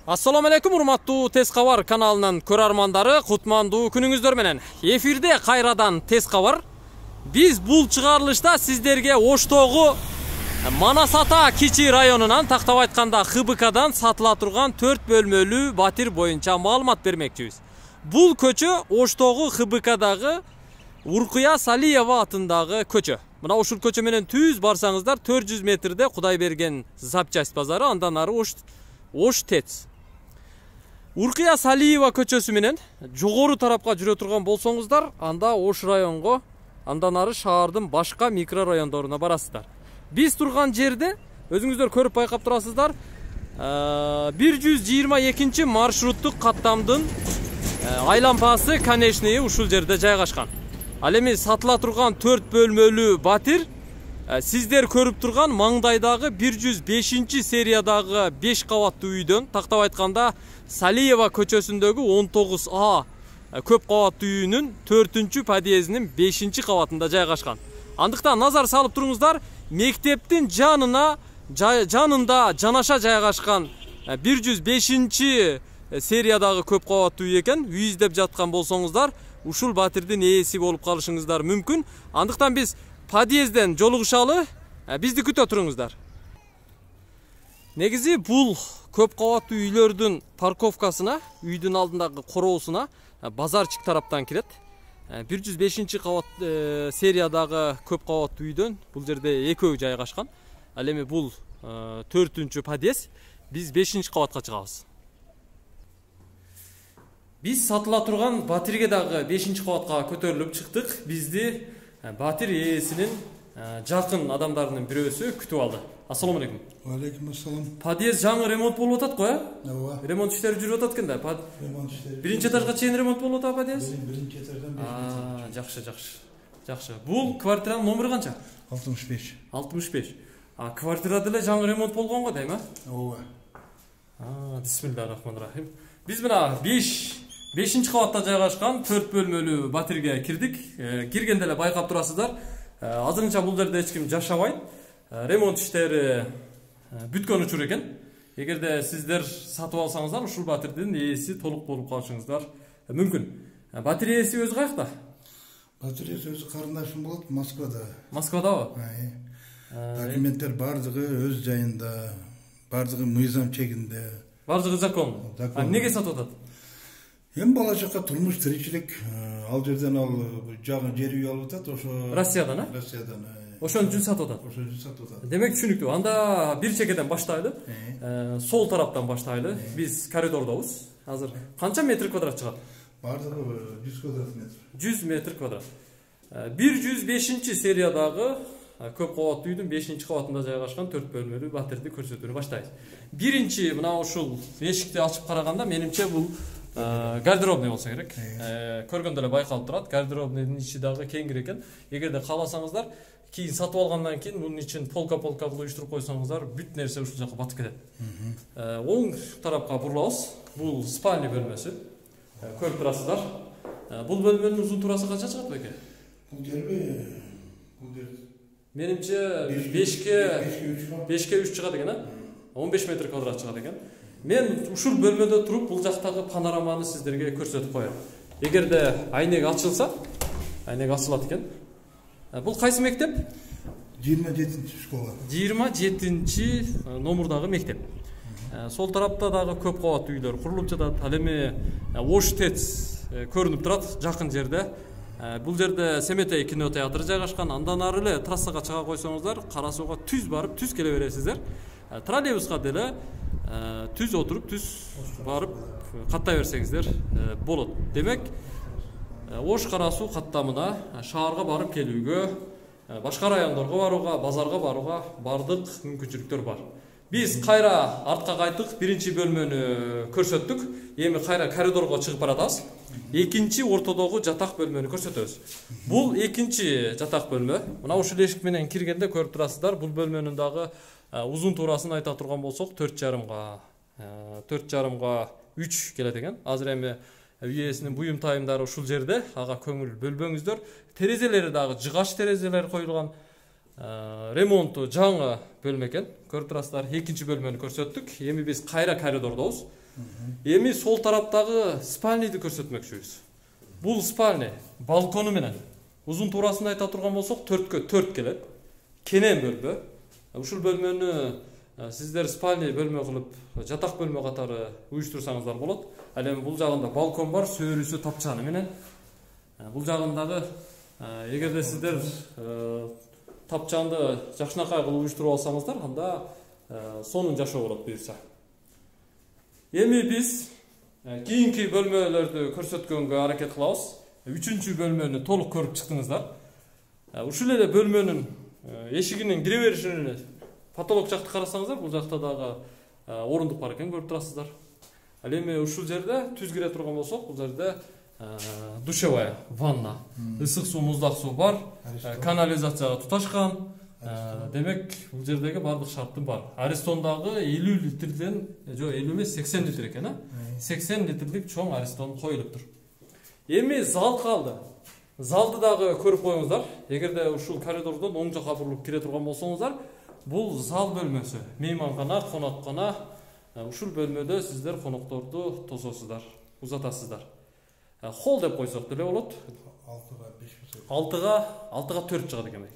Assalamu alaikum, урматтуу Тез кабар каналынын көрөрмандары, кутмандуу күнүңүздөр менен. Эфирде кайрадан Тез кабар. Биз бул чыгарылышта сиздерге Оштогу Манас Ата Кичи районунан, тактап айтканда ХБКдан сатыла турган 4 бөлмөлүү батир боюнча маалымат бермекчибиз. Бул көчө Оштогу ХБКдагы Уркуя Салиева атындагы көчө. Мына ушул көчө менен түз барсаңыздар 400 метрде Кудайберген запчасть базары, андан ары Ош ТЭЦ. Уркуя Салиева көчөсү менен жогору тарапка жүрө турган болсоңуздар, анда Ош районго, андан ары шаардын башка микро райондоруна барасыздар. Биз турган жерде өзүңүздөр көрүп байкап турасыздар, 122 маршруттук каттамдын айлампасы конечный ушул жерде жайгашкан. Ал эми сатыла турган 4 бөлмөлүү батир сиздер көрүп турган маңдайдагы 105 сериядагы 5 кабаттуу үйдөн, тактап айтканда Салиева көчөсүндөгү 19А көп кабаттуу үйүнүн 4-чү подъездинин 5-чи кабатында жайгашкан. Андыктан назар салып туруңуздар, мектептин жанында жанаша жайгашкан 105 сериядагы көп кабаттуу үй экен. Үй издеп жаткан болсоңуздар, ушул батирдин ээси болуп калышыңыздар мүмкүн. Андыктан биз подъезден жолугушалы, бизди күтө туруңуздар. Негизи бул көп кабаттуу үйлөрдүн парковкасына, үйдүн алдындагы короосуна базарчык тараптан кирет. 105 кабат сериядагы көп кабаттуу үйдөн бул жерде экөө жайгашкан. Ал эми бул 4-чү подъезд, биз 5-чи кабатка чыгабыз. Биз сатыла турган батирге дагы 5-чи кабатка көтөрүлүп чыктык. Бизди батир ээсинин жакын адамдарынын бирөөсү күтүп алды. Ассаламу алейкум. Алейкум ассалам. Подъезд жаңы ремонт болуп атат го, Ооба. Ремонт иштери жүрүп атат экен да. Ремонт иштери. Биринчи этажга чейин ремонт болуп атат подъезд? Биринчи этаждан Жакшы. Бул квартиранын номери канча? 65. 65. Квартира деле жаңы ремонт болгон го дейм, Ооба. Бисмиллахиррахманиррахим. Биз мына 5-чи кабатта жайгашкан 4 бөлмөлүү батирге кирдик. Киргенде эле байкап турасыздар. Азырынча бул жерде эч ким жашабайт. Ремонт иштери бүткөн учур экен. Эгерде сиздер сатып алсаңыздар, ушул батирдин ээси толук болуп калышыңыздар мүмкүн. Батир ээси өзү каякта? Батир ээси өзү карындашым болот, Москвада. Москвадабы? Документтер бардыгы өз жайында, бардыгы мыйзам чегинде. Бардыгы закон. Неге сатып атат? Эми бала чакка турмуш тиричилик, ал жерден ал жагы жер үй алып атат, ошо Россиядан, Россиядан. Ошон үчүн сатып атат. Ошон үчүн сатып атат. Демек түшүнүктүү. Анда бир чекеден баштайлы, сол тараптан баштайлы. Биз коридордобуз. Азыр канча метр квадрат чыгат? Бардыгы 100 квадрат метр. 100 метр квадрат. 105 сериядагы көп кабаттуу үйдүн 5-чи кабатында жайгашкан 4 бөлмөлүү батирди көрсөтүүнү баштайбыз. Биринчи мына ушул эшикти ачып караганда, менимче бул гардеробный болсо керек. Көргөндө эле байкалып турат. Гардеробныйдын ичи дагы кеңири экен. Эгерде кааласаңыздар, кийин сатып алгандан кийин мунун ичин полка кылып уюштуруп койсоңуздар, бүт нерсе ушул жака батып кетет. Оң тарапка бурулабыз. Бул спальня бөлмөсү. Көрүп турасыздар. Бул бөлмөнүн узун турасы канча чыгат беке? Бул жерби? Бул жер менимче 5ке 3 чыгат экен, 15 метр квадрат чыгат экен. Мен ушул бөлмөдө туруп бул жактагы панораманы сиздерге көрсөтүп коем. Эгерде айнек ачылса, айнек ачылат экен. Бул кайсы мектеп? 27-чи школа. 27-чи номурдагы мектеп. Сол тарапта дагы көп кабаттуу үйлөр курулуп жатат. Ал эми Ош ТЭЦ көрүнүп турат жакын жерде. Бул жерде Семетей кинотеатры жайгашкан. Андан ары эле трассага чыга койсоңуздар, Кара Сууга түз барып, түз келе бересиздер. Троллейбуска деле түз отуруп, түз барып каттай берсеңиздер болот. Демек, Ош Кара Суу каттамына шаарга барып келүүгө, башка райондорго барууга, базарга барууга бардык мүмкүнчүлүктөр бар. Биз кайра артка кайттык, биринчи бөлмөнү көрсөттүк. Эми кайра коридорго чыгып баратабыз. Экинчи ортодогу жатак бөлмөнү көрсөтөбүз. Бул экинчи жатак бөлмө. Мына ушул эшик менен киргенде көрүп турасыздар, бул бөлмөнүн дагы узун туурасын айта турган болсок, 4,5 3 келет экен. Азыр эми үй ээсинин буюм тайымдары ушул жерде, ага көңүл бөлбөңүздөр. Терезелери дагы жыгач терезелер коюлган. Ремонту жаңы бөлмө экен. Көрүп турасыздар, экинчи бөлмөнү көрсөттүк. Эми биз кайра коридордобуз. Эми сол тараптагы спальныйды көрсөтмөкчүбүз. Бул спальня балкону менен узун туурасын айта турган болсок 4кө 4 келет. Кенен бөлмө. Ушул бөлмөнү сиздер спальня бөлмө кылып, жатак бөлмө катары уюштурсаңыздар болот. Ал эми бул жагында балкон бар, сөөрүсү тапчаны менен. Бул жагындагы эгерде сиздер тапчанды жакшынакай кылып уюштуруп алсаңыздар, анда сонун жашоо болот буюрса. Эми биз кийинки бөлмөлөрдү көрсөткөнгө аракет кылабыз. 3-чү бөлмөнү толук көрүп чыктыңыздар. Ушул эле бөлмөнүн эшигинин кире беришинин потолок жакты карасаңыздар, бул жакта дагы орундук бар экен, көрүп турасыздар. Ал эми ушул жерде түз кире турган болсок, бул жерде душевая ванна, ысык суу, муздак суу бар, канализацияга туташкан. Демек, бул жердеги бардык шарттын бар. Аристондагы 50 литрден, жок 50 эмес 80 литр экен, 80 литрлик чоң аристон коюлуптур. Эми зал калды. Залды дагы көрүп коюңуздар. Эгерде ушул коридордон оң жакка бурулуп кире турган болсоңуздар, бул зал бөлмөсү, мейманкана, коноккана. Ушул бөлмөдө сиздер конокторду тососуздар, узатасыздар. Холл деп койсок деле болот. 6га 4 чыгат экен.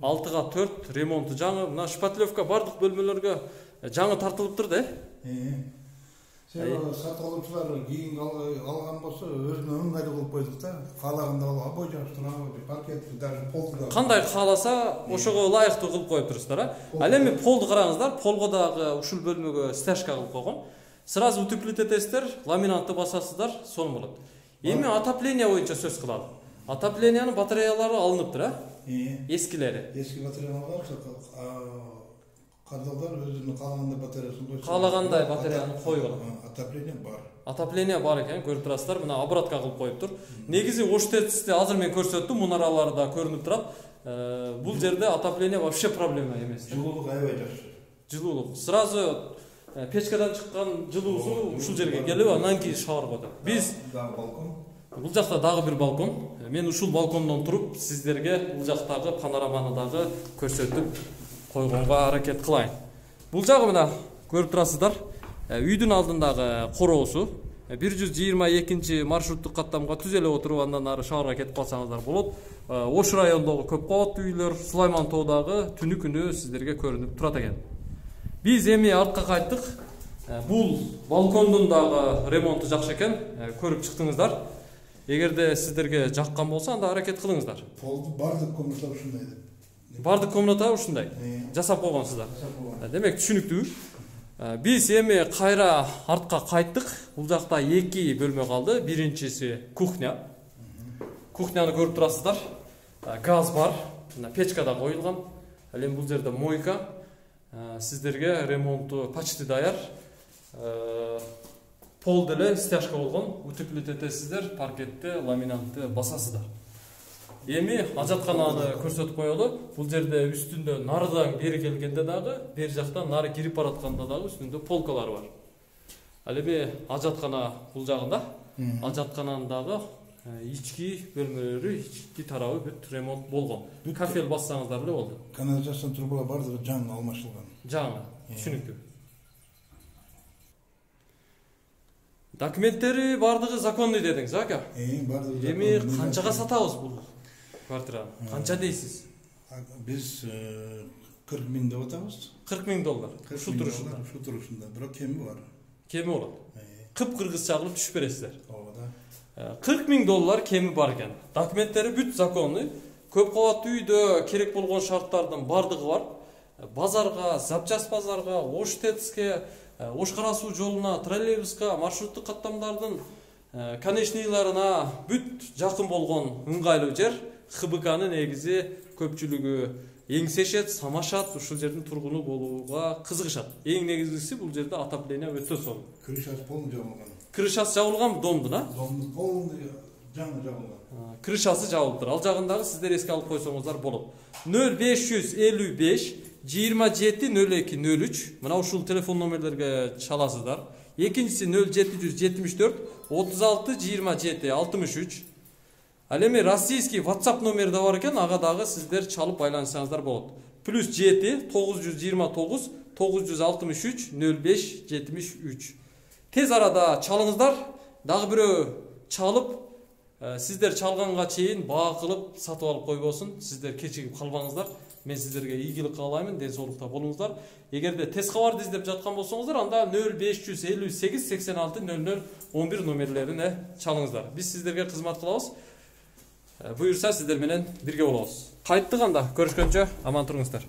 6га 4 ремонту жаңы, мына шпатлевка бардык бөлмөлөргө жаңы тартылыптыр да. Сатып алуучулар кийин алган болсо өзүнө ыңгайлуу кылып койдук да. Каалаганда обой жаштырабы, паркет, даже полду. Кандай кааласа, ошого ылайыктуу кылып коюп турсуздар, Ал эми полду караңыздар, полго дагы ушул бөлмөгө стяжка кылып койгон. Сразу утеплить этесиздер, ламинатты басасыздар, сонун болот. Эми отопление боюнча сөз кылалы. Отоплениянын батареялары алыныптыр, эскилери. Эски батареялар кардалдар өзүнүн каалагандай батареясын койсо. Каалагандай батареяны коюп. Отопление бар. Отопление бар экен, көрүп турасыздар, мына обратка кылып коюптур. Негизи Оштецте азыр мен көрсөттүм, мунаралары да көрүнүп турат. Бул жерде отопление вообще проблема эмес. Жылуулук аябай жакшы. Жылуулук. Сразу печкадан чыккан жылуусу ушул жерге келип, анан кийин шаар койду. Биз балкон. Бул жакта дагы бир балкон. Мен ушул балкондон туруп сиздерге бул жактагы панораманы дагы көрсөтүп койгонго аракет кылайын. Бул жагы мына көрүп турасыздар. Үйдүн алдындагы короосу 122 маршруттук каттамга түз эле отуруп андан ары шаарга кетип калсаңыздар болот. Ош районундагы көп кабаттуу үйлөр Сулайман тоодагы түнү күнү сиздерге көрүнүп турат экен. Биз эми артка кайттык. Бул балкондун дагы ремонту жакшы экен, көрүп чыктыңыздар. Эгерде сиздерге жаккан болсо, анда аракет кылыңыздар. Бардык комната ушундай деп. Бардык комната ушундай. Жасап койгонсуздар. Демек түшүнүктүү. Биз эми кайра артка кайттык. Бул жакта 2 бөлмө калды. Биринчиси кухня. Кухняны көрүп турасыздар. Газ бар. Мына печка да коюлган. Ал эми бул жерде мойка. Сиздерге ремонту почти даяр. Пол деле стяжка болгон. Утеплить этесиздер, паркетти, ламинатты басасыздар. Эми ажаткананы көрсөтүп коелу. Бул жерде үстүндө нарыдан бери келгенде дагы, бер жактан нары кирип баратканда дагы үстүндө полкалар бар. Ал эми ажаткана бул жагында, ажаткананын дагы ички бөлмөлөрү, ички тарабы бүт ремонт болгон. Кафел бассаңыздар эле болду. Канализация трубалар бардыгы жаңы алмашылган. Жаңы, түшүнүктүү. Документтери бардыгы законный дедиңиз, ака? Бардыгы. Эми канчага сатабыз бул квартираны? Канча дейсиз? Биз 40 000 деп атабыз. $40,000. Ушул турушунда. Ушул турушунда. Бирок кеми бар. Кеми болот. Кып-кыргызча кылып түшүп бересиздер. Ооба да. $40,000 кеми бар экен. Документтери бүт законный. Көп кабаттуу үйдө керек болгон шарттардын бардыгы бар. Базарга, запчас базарга, Оштецке, Ош-Кара суу жолуна, троллейбуска, маршруттук каттамдардын конечныйларына бүт жакын болгон ыңгайлуу жер. ХБКнын негизи көпчүлүгү эңсешет, самашат, ушул жердин тургуну болууга кызыгышат. Эң негизгиси бул жерде отопление өтө сонун. Крышасы полный жабылган. Крышасы жабылган домдун, Домдун полный жаңы жабылган. Крышасы жабылыптыр. Ал жагындагы сиздер эске алып койсоңуздар болот. 0555 27 02 03. Мына ушул телефон номерлерге чаласыздар. Экинчиси 0774 36 27 63. Ал эми российский WhatsApp номери да бар экен, ага дагы сиздер чалып байланышсаңыздар болот. +7 929 963 05 73. Tez арада чалыңыздар. Дагы бирөө чалып, сиздер чалганга чейин баа кылып сатып алып койбосун. Сиздер кечигип калбаңыздар. Мен сиздерге ийгилик каалаймын, ден соолукта болуңуздар. Эгерде тез кабарды издеп жаткан болсоңуздар, анда 0558 86 00 11 номерлерине чалыңыздар. Биз сиздерге кызмат кылабыз. Буюрса сиздер менен бирге болобуз. Кайттык анда, көрүшкөнчө аман туруңуздар.